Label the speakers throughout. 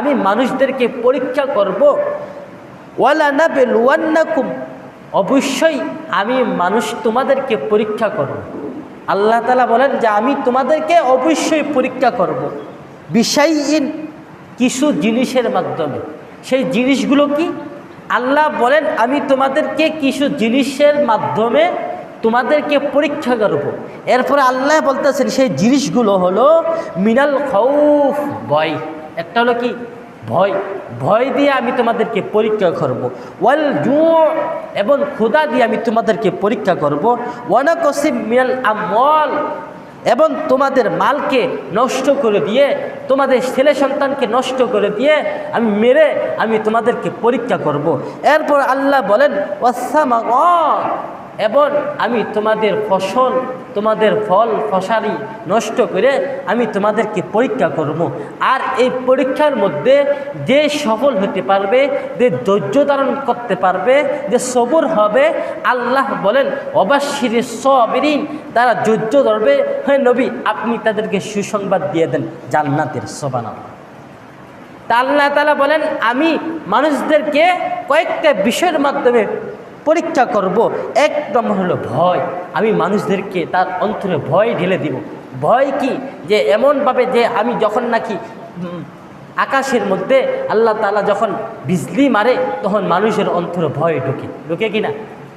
Speaker 1: আমি মানুষদেরকে পরীক্ষা করব। ওয়ালানাবলুওয়ান্নাকুম, অবশ্যই আমি মানুষ তোমাদেরকে পরীক্ষা করব। আল্লাহ তাআলা বলেন যে আমি তোমাদেরকে অবশ্যই পরীক্ষা করব বিশাইইন, কিছু জিনিসের মাধ্যমে। সেই জিনিসগুলো কি? আল্লাহ বলেন আমি তোমাদেরকে কিছু জিনিসের মাধ্যমে তোমাদেরকে পরীক্ষা করব। এরপরে আল্লাহ বলতেছেন সেই জিনিসগুলো হলো মিনাল খাউফ, ভয়। একটা হলো কি? ভয়। ভয় দিয়ে আমি তোমাদেরকে পরীক্ষা করব। ওয়াল জু, এবং ক্ষুধা দিয়ে আমি তোমাদেরকে পরীক্ষা করব। ওয়ানাকসিম মিনাল আমওয়াল, এবং তোমাদের মালকে নষ্ট করে দিয়ে, তোমাদের ছেলে সন্তানকে নষ্ট করে দিয়ে আমি মেরে আমি তোমাদেরকে পরীক্ষা করব। এরপর আল্লাহ বলেন ওয়াসসামাওয়াত, এবং আমি তোমাদের ফসল, তোমাদের ফল ফসারি নষ্ট করে আমি তোমাদেরকে পরীক্ষা করব। আর এই পরীক্ষার মধ্যে যে সফল হতে পারবে, যে ধৈর্য ধারণ করতে পারবে, যে সবর হবে, আল্লাহ বলেন অবাশশিরিস সাবিরিন, তারা ধৈর্য ধরবে। হ্যাঁ নবী, আপনি তাদেরকে সুসংবাদ দিয়ে দেন জান্নাতের। সুবহানাল্লাহ। তা আল্লাহ তাআলা বলেন আমি মানুষদেরকে কয়েকটা বিষয়ের মাধ্যমে পরীক্ষা করব। এক নম্বর হলো ভয়। আমি মানুষদেরকে তার অন্তরে ভয় ঢেলে দিব। ভয় কি? যে এমনভাবে যে আমি যখন নাকি আকাশের মধ্যে আল্লাহ তাআলা যখন বিজলি মারে তখন মানুষের অন্তরে ভয় ঢোকে, ঢোকে কি না?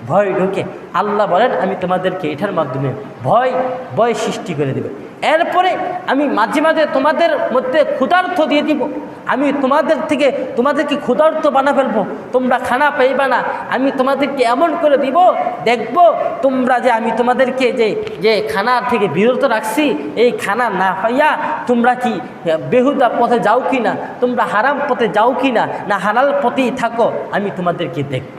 Speaker 1: ভয় ঢোকে। আল্লাহ বলেন আমি তোমাদেরকে এটার মাধ্যমে ভয় সৃষ্টি করে দেব। এরপরে আমি মাঝে মাঝে তোমাদের মধ্যে ক্ষুধার্ত দিয়ে দিব। আমি তোমাদেরকে ক্ষুধার্ত বানা ফেলবো, তোমরা খানা পাইবা না। আমি তোমাদেরকে এমন করে দিব, দেখবো তোমরা যে আমি তোমাদেরকে যে খানার থেকে বিরত রাখছি, এই খানা না পাইয়া তোমরা কি বেহুদা পথে যাও কি না, তোমরা হারাম পথে যাও কি না, না হালাল পথেই থাকো, আমি তোমাদেরকে দেখব।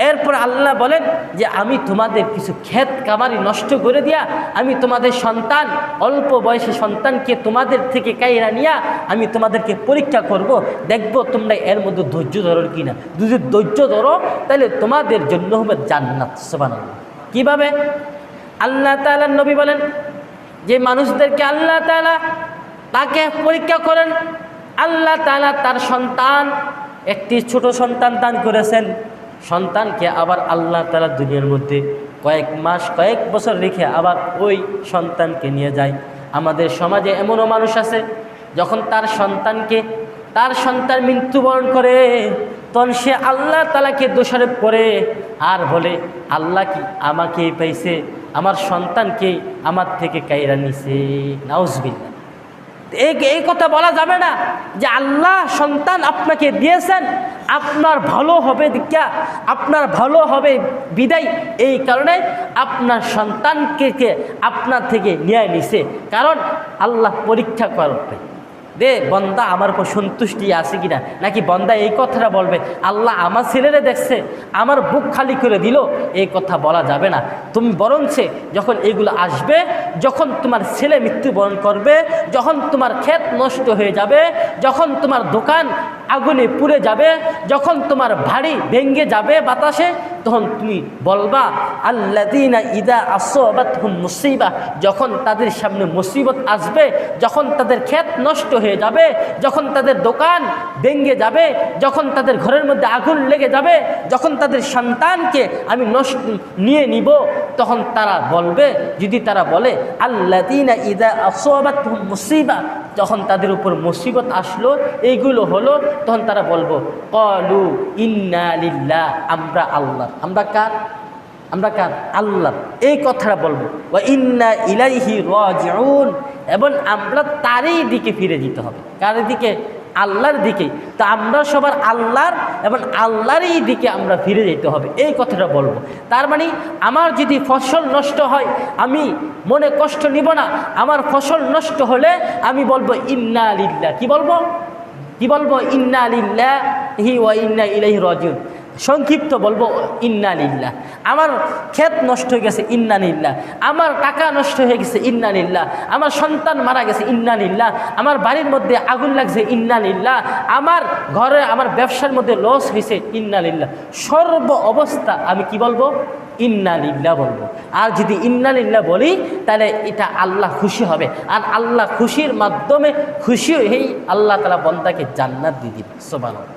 Speaker 1: এরপর আল্লাহ বলেন যে আমি তোমাদের কিছু ক্ষেত কামারি নষ্ট করে দিয়া আমি তোমাদের সন্তান, অল্প বয়সী সন্তানকে তোমাদের থেকে কাইরা নিয়া আমি তোমাদেরকে পরীক্ষা করব, দেখব তোমরা এর মধ্যে ধৈর্য ধরো কি না। যদি ধৈর্য ধরো তাহলে তোমাদের জন্য হবে জান্নাত। সুবহানাল্লাহ। কিভাবে? আল্লাহ তাআলা নবী বলেন যে মানুষদেরকে আল্লাহ তাআলা তাকে পরীক্ষা করেন। আল্লাহ তাআলা তার সন্তান, একটি ছোট সন্তান দান করেছেন। সন্তানকে আবার আল্লাহ তাআলা দুনিয়ার মধ্যে কয়েক মাস কয়েক বছর রেখে আবার ওই সন্তানকে নিয়ে যায়। আমাদের সমাজে এমনও মানুষ আছে যখন তার সন্তান মৃত্যুবরণ করে তখন সে আল্লাহ তাআলাকে দোষারোপ করে আর বলে আল্লাহ কি আমাকেই পাইছে, আমার সন্তানকে আমার থেকে কাইরা নিছে। নাউজুবিল্লাহ। এই কথা বলা যাবে না যে আল্লাহ সন্তান আপনাকে দিয়েছেন, আপনার ভালো হবে দীক্ষা, আপনার ভালো হবে বিদায়, এই কারণে আপনার সন্তানকে আপনার থেকে নিয়ে নিছে। কারণ আল্লাহ পরীক্ষা করবে দে বন্দা আমার উপর সন্তুষ্টি আছে কিনা, নাকি বন্দা এই কথাটা বলবে আল্লাহ আমার ছেলেরে দেখছে আমার বুক খালি করে দিল। এই কথা বলা যাবে না। তুমি বরঞ্চে যখন এগুলো আসবে, যখন তোমার ছেলে মৃত্যুবরণ করবে, যখন তোমার ক্ষেত নষ্ট হয়ে যাবে, যখন তোমার দোকান আগুনে পুড়ে যাবে, যখন তোমার বাড়ি ভেঙে যাবে বাতাসে, তখন তুমি বলবা আল্লাযীনা ইযা আসাবাতহুম মুসিবা, যখন তাদের সামনে মুসিবত আসবে, যখন তাদের ক্ষেত নষ্ট হয়ে যাবে, যখন তাদের দোকান ভেঙে যাবে, যখন তাদের ঘরের মধ্যে আগুন লেগে যাবে, যখন তাদের সন্তানকে আমি নিয়ে নিব, তখন তারা বলবে, যদি তারা বলে আল্লাযীনা ইযা আসাবাতহুম মুসিবা, যখন তাদের উপর মুসিবত আসলো, এইগুলো হলো, তখন তারা বলবো ক্বালু ইন্না লিল্লাহ, আমরা আল্লাহ। আমরা কার? আল্লাহ। এই কথাটা বলবো। ওয়া ইন্না ইলাইহি রাজিউন, এবং আমরা তারই দিকে ফিরে যেতে হবে। কার দিকে? আল্লাহর দিকে। তো আমরা সবার আল্লাহর এবং আল্লাহরই দিকে আমরা ফিরে যেতে হবে, এই কথাটা বলবো। তার মানে আমার যদি ফসল নষ্ট হয় আমি মনে কষ্ট নিব না। আমার ফসল নষ্ট হলে আমি বলবো ইন্না লিল্লাহ। কি বলবো? ইন্না লিল্লাহি ওয়া ইন্না ইলাইহি রাজিউন। সংক্ষিপ্ত বলবো ইন্না লিল্লাহ। আমার ক্ষেত নষ্ট হয়ে গেছে, ইন্না লিল্লাহ। আমার টাকা নষ্ট হয়ে গেছে, ইন্না লিল্লাহ। আমার সন্তান মারা গেছে, ইন্না লিল্লাহ। আমার বাড়ির মধ্যে আগুন লাগছে, ইন্না লিল্লাহ। আমার ঘরে আমার ব্যবসার মধ্যে লস হয়েছে, ইন্না লিল্লাহ। সর্ব অবস্থা আমি কি বলবো? ইন্না লিল্লাহ বলবো। আর যদি ইন্না লিল্লাহ বলি তাহলে এটা আল্লাহ খুশি হবে, আর আল্লাহ খুশির মাধ্যমে খুশি হয়েই আল্লাহ তাআলা বান্দাকে জান্নাত দিয়ে দিবে। সুবহানাল্লাহ।